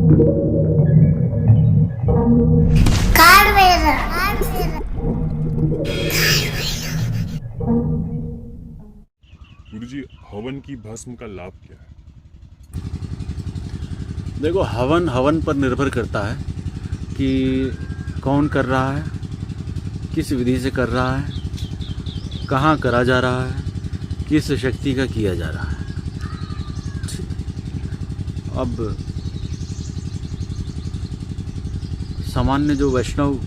गुरुजी, हवन की भस्म का लाभ क्या है? देखो, हवन हवन पर निर्भर करता है कि कौन कर रहा है, किस विधि से कर रहा है, कहाँ करा जा रहा है, किस शक्ति का किया जा रहा है। अब सामान्य जो वैष्णव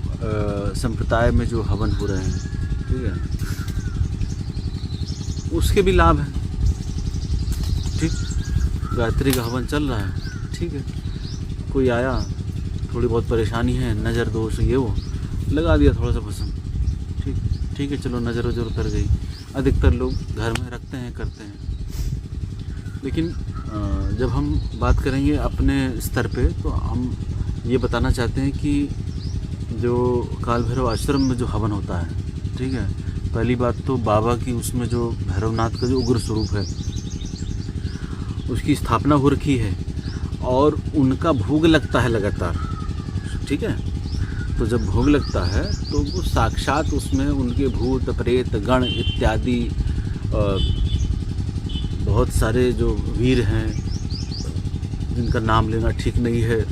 संप्रदाय में जो हवन हो रहे हैं, ठीक है, उसके भी लाभ हैं। ठीक, गायत्री का हवन चल रहा है, ठीक है, कोई आया, थोड़ी बहुत परेशानी है, नज़र दोष ये वो, लगा दिया थोड़ा सा भस्म, ठीक है, चलो नज़र वजर उतर गई। अधिकतर लोग घर में रखते हैं, करते हैं। लेकिन जब हम बात करेंगे अपने स्तर पे, तो हम ये बताना चाहते हैं कि जो काल भैरव आश्रम में जो हवन होता है, ठीक है, पहली बात तो बाबा की उसमें जो भैरवनाथ का जो उग्र स्वरूप है उसकी स्थापना हो रखी है और उनका भोग लगता है लगातार, ठीक है। तो जब भोग लगता है तो वो साक्षात उसमें उनके भूत प्रेत गण इत्यादि बहुत सारे जो वीर हैं जिनका नाम लेना ठीक नहीं है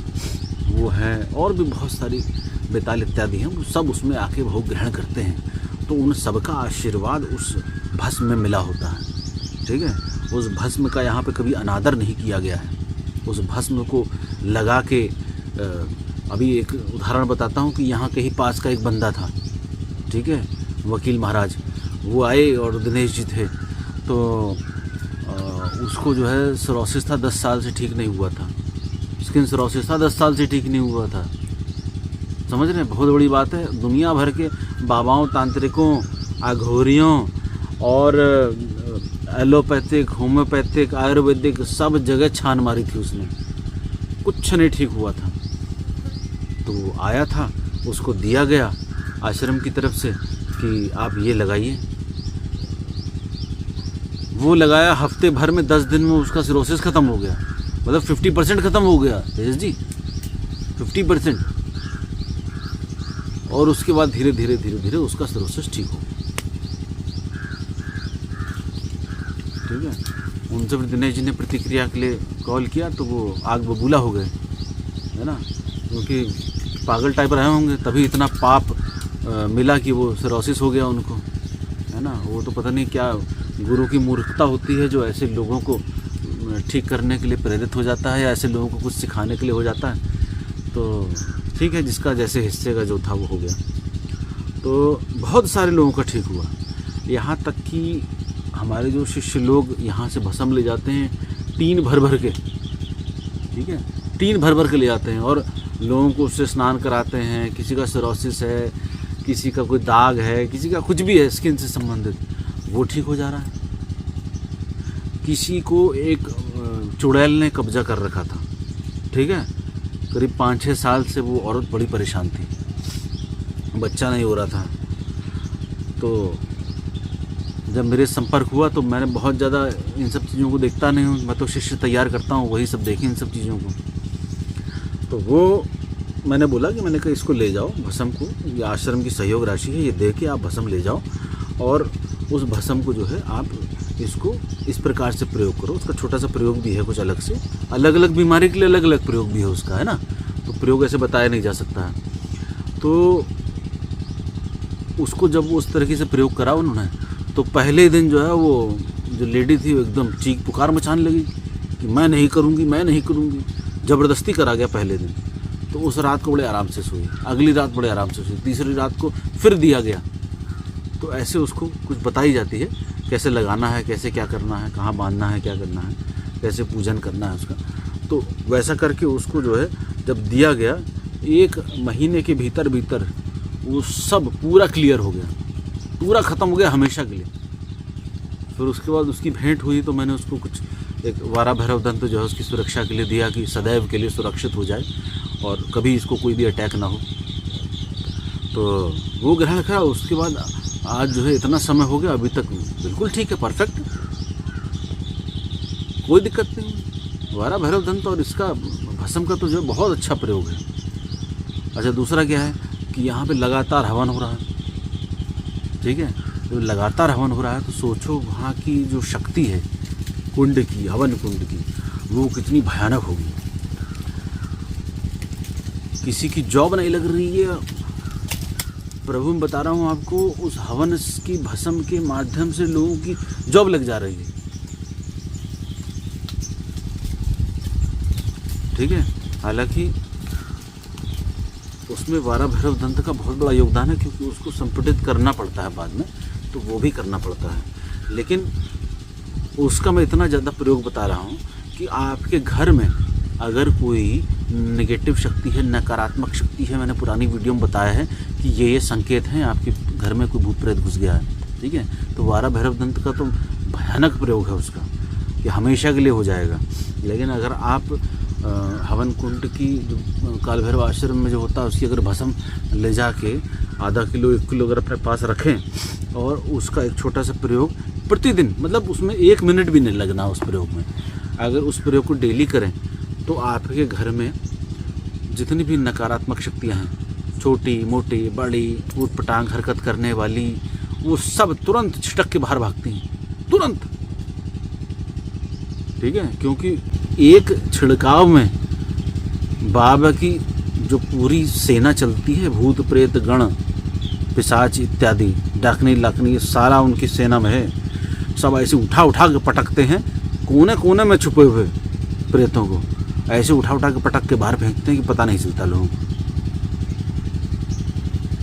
वो हैं, और भी बहुत सारी बेताल इत्यादि हैं, वो सब उसमें आके भोग ग्रहण करते हैं। तो उन सबका आशीर्वाद उस भस्म में मिला होता है, ठीक है। उस भस्म का यहाँ पे कभी अनादर नहीं किया गया है। उस भस्म को लगा के अभी एक उदाहरण बताता हूँ कि यहाँ के ही पास का एक बंदा था, ठीक है, वकील महाराज, वो आए और दिनेश जी थे, तो उसको जो है सिरोसिस था, 10 साल से ठीक नहीं हुआ था। स्किन सिरोसिस था, 10 साल से ठीक नहीं हुआ था। समझ रहे हैं, बहुत बड़ी बात है। दुनिया भर के बाबाओं, तांत्रिकों, अघोरियों और एलोपैथिक, होम्योपैथिक, आयुर्वेदिक सब जगह छान मारी थी उसने, कुछ नहीं ठीक हुआ था। तो वो आया था, उसको दिया गया आश्रम की तरफ से कि आप ये लगाइए। वो लगाया, हफ्ते भर में 10 दिन में उसका सिरोसिस ख़त्म हो गया, मतलब 50% ख़त्म हो गया तेज जी, 50%। और उसके बाद धीरे धीरे उसका सिरोसिस ठीक हो गया, ठीक है। उनसे फिर दिनेश जी ने प्रतिक्रिया के लिए कॉल किया तो वो आग बबूला हो गए, है ना, क्योंकि पागल टाइप रहे होंगे तभी इतना पाप मिला कि वो सिरोसिस हो गया उनको, है ना। वो तो पता नहीं क्या गुरु की मूर्खता होती है जो ऐसे लोगों को ठीक करने के लिए प्रेरित हो जाता है या ऐसे लोगों को कुछ सिखाने के लिए हो जाता है। तो ठीक है, जिसका जैसे हिस्से का जो था वो हो गया। तो बहुत सारे लोगों का ठीक हुआ, यहाँ तक कि हमारे जो शिष्य लोग यहाँ से भस्म ले जाते हैं टीन भर भर के, ठीक है, टीन भर भर के ले जाते हैं और लोगों को उससे स्नान कराते हैं। किसी का सिरोसिस है, किसी का कोई दाग है, किसी का कुछ भी है स्किन से संबंधित, वो ठीक हो जा रहा है। किसी को एक चुड़ैल ने कब्जा कर रखा था, ठीक है, करीब 5-6 साल से वो औरत बड़ी परेशान थी, बच्चा नहीं हो रहा था। तो जब मेरे संपर्क हुआ तो मैंने बहुत ज़्यादा इन सब चीज़ों को देखता नहीं हूँ, मैं तो शिष्य तैयार करता हूँ, वही सब देखें इन सब चीज़ों को। तो वो मैंने बोला कि मैंने कहा इसको ले जाओ भस्म को, ये आश्रम की सहयोग राशि है, ये दे के आप भस्म ले जाओ और उस भस्म को जो है आप इसको इस प्रकार से प्रयोग करो। उसका छोटा सा प्रयोग भी है कुछ अलग से, अलग अलग बीमारी के लिए अलग अलग प्रयोग भी है उसका, है ना, तो प्रयोग ऐसे बताया नहीं जा सकता है। तो उसको जब वो उस तरीके से प्रयोग करा उन्होंने, तो पहले दिन जो है वो जो लेडी थी वो एकदम चीख पुकार मचाने लगी कि मैं नहीं करूँगी, मैं नहीं करूँगी। ज़बरदस्ती करा गया पहले दिन। तो उस रात को बड़े आराम से सोई, अगली रात बड़े आराम से सोई, तीसरी रात को फिर दिया गया। तो ऐसे उसको कुछ बताई जाती है, कैसे लगाना है, कैसे क्या करना है, कहाँ बांधना है, क्या करना है, कैसे पूजन करना है उसका। तो वैसा करके उसको जो है जब दिया गया, 1 महीने के भीतर वो सब पूरा क्लियर हो गया, पूरा ख़त्म हो गया हमेशा के लिए। फिर उसके बाद उसकी भेंट हुई तो मैंने उसको कुछ एक वारा भैरव दंत जो है उसकी सुरक्षा के लिए दिया कि सदैव के लिए सुरक्षित हो जाए और कभी इसको कोई भी अटैक ना हो। तो वो ग्रहण करा। उसके बाद आज जो है इतना समय हो गया, अभी तक बिल्कुल ठीक है, परफेक्ट, कोई दिक्कत नहीं। वारा भैरव दंत और इसका भस्म का तो जो है बहुत अच्छा प्रयोग है। अच्छा, दूसरा क्या है कि यहाँ पे लगातार हवन हो रहा है, ठीक है। जब लगातार हवन हो रहा है तो सोचो वहाँ की जो शक्ति है कुंड की, हवन कुंड की, वो कितनी भयानक होगी। किसी की जॉब नहीं लग रही है, प्रभु मैं बता रहा हूँ आपको, उस हवन की भस्म के माध्यम से लोगों की जॉब लग जा रही है, ठीक है। हालांकि उसमें वारा भैरव दंत का बहुत बड़ा योगदान है, क्योंकि उसको संपीड़ित करना पड़ता है बाद में, तो वो भी करना पड़ता है। लेकिन उसका मैं इतना ज़्यादा प्रयोग बता रहा हूँ कि आपके घर में अगर कोई नेगेटिव शक्ति है, नकारात्मक शक्ति है, मैंने पुरानी वीडियो में बताया है कि ये संकेत हैं आपके घर में कोई भूत प्रेत घुस गया है, ठीक है। तो वारा भैरव दंत का तो भयानक प्रयोग है उसका, कि हमेशा के लिए हो जाएगा। लेकिन अगर आप हवन कुंड की जो काल भैरव आश्रम में जो होता है उसकी अगर भस्म ले जाके आधा किलो 1 किलो अगर अपने पास रखें और उसका एक छोटा सा प्रयोग प्रतिदिन, मतलब उसमें 1 मिनट भी नहीं लगना उस प्रयोग में, अगर उस प्रयोग को डेली करें तो आपके घर में जितनी भी नकारात्मक शक्तियाँ हैं, छोटी मोटी बड़ी ऊटपटांग हरकत करने वाली, वो सब तुरंत छिटक के बाहर भागती हैं, तुरंत, ठीक है। क्योंकि एक छिड़काव में बाबा की जो पूरी सेना चलती है, भूत प्रेत गण पिशाच इत्यादि, डाकनी लाकनी, सारा उनकी सेना में है, सब ऐसे उठा उठा के पटकते हैं, कोने कोने में छुपे हुए प्रेतों को ऐसे उठा उठा के पटक के बाहर फेंकते हैं कि पता नहीं चलता लोगों को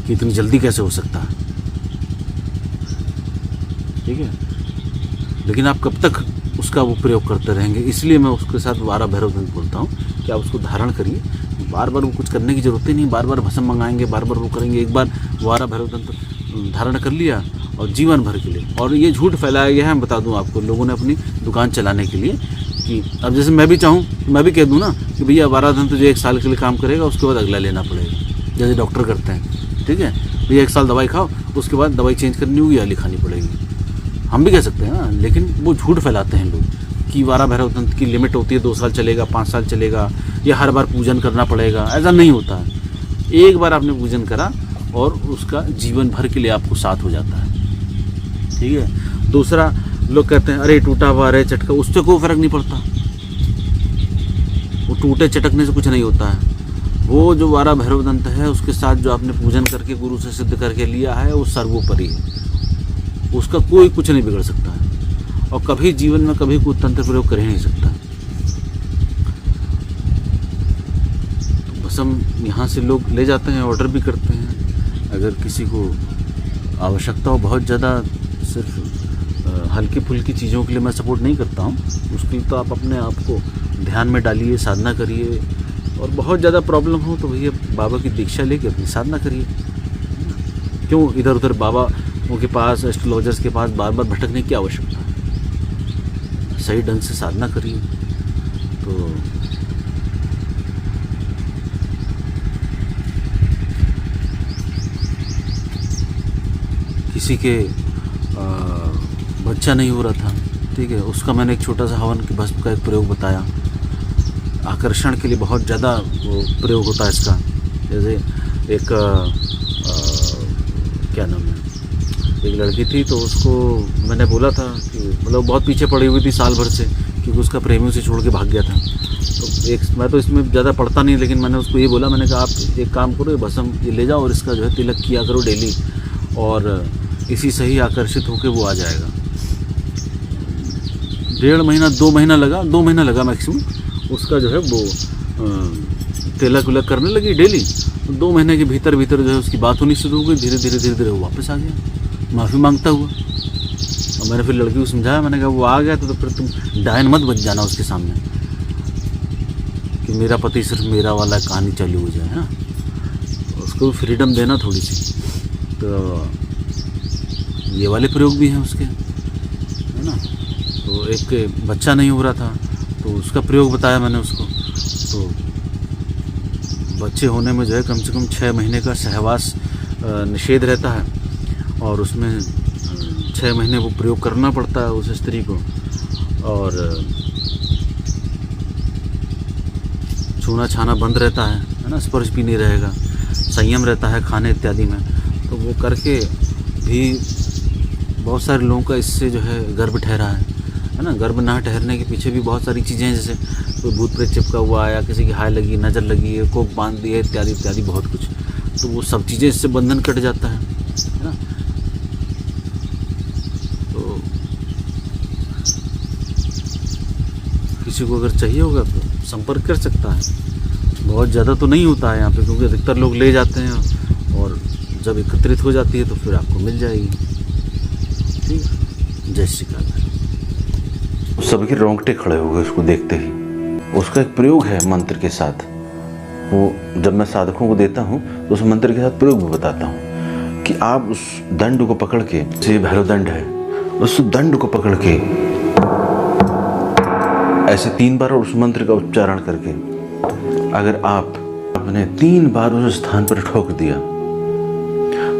कि इतनी जल्दी कैसे हो सकता है, ठीक है। लेकिन आप कब तक उसका वो प्रयोग करते रहेंगे, इसलिए मैं उसके साथ वारा भैरव दंत बोलता हूँ कि आप उसको धारण करिए, बार बार वो कुछ करने की ज़रूरत ही नहीं, बार बार भस्म मंगाएंगे, बार बार वो करेंगे, एक बार वारा भैरव दंत धारण कर लिया और जीवन भर के लिए। और ये झूठ फैलाया गया है, मैं बता दूं आपको, लोगों ने अपनी दुकान चलाने के लिए, कि अब जैसे मैं भी चाहूँ तो मैं भी कह दूँ ना कि भैया वारा दंत जो 1 साल के लिए काम करेगा उसके बाद अगला लेना पड़ेगा, जैसे डॉक्टर करते हैं, ठीक है। भैया 1 साल दवाई खाओ, उसके बाद दवाई चेंज करनी होगी या लिखानी पड़ेगी, हम भी कह सकते हैं ना। लेकिन वो झूठ फैलाते हैं लोग कि वारा भैरव दंत की लिमिट होती है 2 साल चलेगा, 5 साल चलेगा, या हर बार पूजन करना पड़ेगा, ऐसा नहीं होता है। एक बार आपने पूजन करा और उसका जीवन भर के लिए आपको साथ हो जाता है, ठीक है। दूसरा, लोग कहते हैं अरे टूटा हुआ अरे चटका, उससे कोई फर्क नहीं पड़ता, वो टूटे चटकने से कुछ नहीं होता है। वो जो वारा भैरव दंत है उसके साथ जो आपने पूजन करके गुरु से सिद्ध करके लिया है वो सर्वोपरि है, उसका कोई कुछ नहीं बिगड़ सकता है, और कभी जीवन में कभी कोई तंत्र प्रयोग कर ही नहीं सकता। तो भस्म यहाँ से लोग ले जाते हैं, ऑर्डर भी करते हैं। अगर किसी को आवश्यकता हो बहुत ज़्यादा, सिर्फ हल्की फुल्की चीज़ों के लिए मैं सपोर्ट नहीं करता हूँ, उसके लिए तो आप अपने आप को ध्यान में डालिए, साधना करिए, और बहुत ज़्यादा प्रॉब्लम हो तो भैया बाबा की दीक्षा लेके अपनी साधना करिए। क्यों इधर उधर बाबा के पास, एस्ट्रोलॉजर्स के पास बार बार भटकने की आवश्यकता है, सही ढंग से साधना करिए। तो किसी के बच्चा नहीं हो रहा था, ठीक है, उसका मैंने एक छोटा सा हवन की भस्म का एक प्रयोग बताया। आकर्षण के लिए बहुत ज़्यादा वो प्रयोग होता है इसका। जैसे एक क्या नाम है, एक लड़की थी, तो उसको मैंने बोला था कि मतलब बहुत पीछे पड़ी हुई थी साल भर से, क्योंकि उसका प्रेमी उसे छोड़ के भाग गया था। तो मैं तो इसमें ज़्यादा पढ़ता नहीं, लेकिन मैंने उसको ये बोला, मैंने कहा आप एक काम करो, ये भस्म ये ले जाओ और इसका जो है तिलक किया करो डेली, और इसी से ही आकर्षित होकर वो आ जाएगा। 1.5 महीना 2 महीना लगा, 2 महीना लगा मैक्सिमम, उसका जो है वो तिलक विलक करने लगी डेली। 2 महीने के भीतर भीतर जो है उसकी बात होनी शुरू हो गई, धीरे धीरे वो वापस आ गया माफ़ी मांगता हुआ। और मैंने फिर लड़की को समझाया, मैंने कहा वो आ गया तो फिर तुम डायन मत बन जाना उसके सामने कि मेरा पति सिर्फ मेरा वाला कहानी चालू हो जाए, है ना। उसको फ्रीडम देना थोड़ी सी। तो ये वाले प्रयोग भी हैं उसके, है ना। तो एक बच्चा नहीं हो रहा था तो उसका प्रयोग बताया मैंने उसको। तो बच्चे होने में जो है कम से कम 6 महीने का सहवास निषेध रहता है, और उसमें 6 महीने वो प्रयोग करना पड़ता है उस स्त्री को। और छूना छाना बंद रहता है ना, स्पर्श भी नहीं रहेगा, संयम रहता है खाने इत्यादि में, तो वो करके भी बहुत सारे लोगों का इससे जो है गर्भ ठहरा है ना। गर्भ ना ठहरने के पीछे भी बहुत सारी चीज़ें हैं, जैसे कोई भूत प्रेत चिपका हुआ या किसी की हाय लगी, नज़र लगी है, कोप बांध दिया इत्यादि इत्यादि बहुत कुछ, तो वो सब चीज़ें इससे बंधन कट जाता है ना। तो किसी को अगर चाहिए होगा तो संपर्क कर सकता है। बहुत ज़्यादा तो नहीं होता है यहाँ पे, क्योंकि अधिकतर लोग ले जाते हैं और जब एकत्रित हो जाती है तो फिर आपको मिल जाएगी। ठीक है, जय श्री कृष्ण। सबके रोंगटे खड़े हो गए उसको देखते ही। उसका एक प्रयोग है मंत्र के साथ, वो जब मैं साधकों को देता हूँ तो उस मंत्र के साथ प्रयोग भी बताता हूँ कि आप उस दंड को पकड़ के, जैसे भैरव दंड है, उस दंड को पकड़ के ऐसे 3 बार और उस मंत्र का उच्चारण करके अगर आपने 3 बार उस स्थान पर ठोक दिया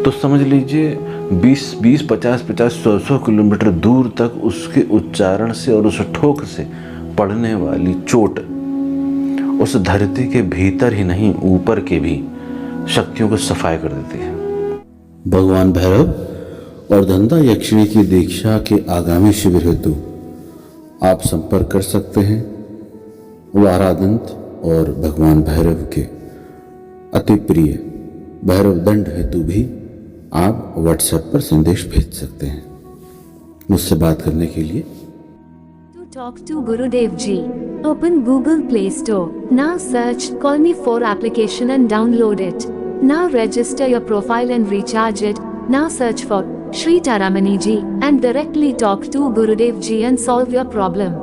तो समझ लीजिए 20, 50, 100 किलोमीटर दूर तक उसके उच्चारण से और उस ठोक से पड़ने वाली चोट उस धरती के भीतर ही नहीं ऊपर के भी शक्तियों को सफाई कर देती है। भगवान भैरव और धंधा यक्षिणी की दीक्षा के आगामी शिविर हेतु आप संपर्क कर सकते हैं। वारादंत और भगवान भैरव के अति प्रिय भैरव दंड हेतु भी आप व्हाट्सएप पर संदेश भेज सकते हैं। मुझसे बात करने के लिए To talk to Gurudev Ji, open Google Play Store. Now search Call Me for application and download it. Now register your profile and recharge it. Now search for Shri Taramani Ji and directly talk to Gurudev Ji and solve your problem.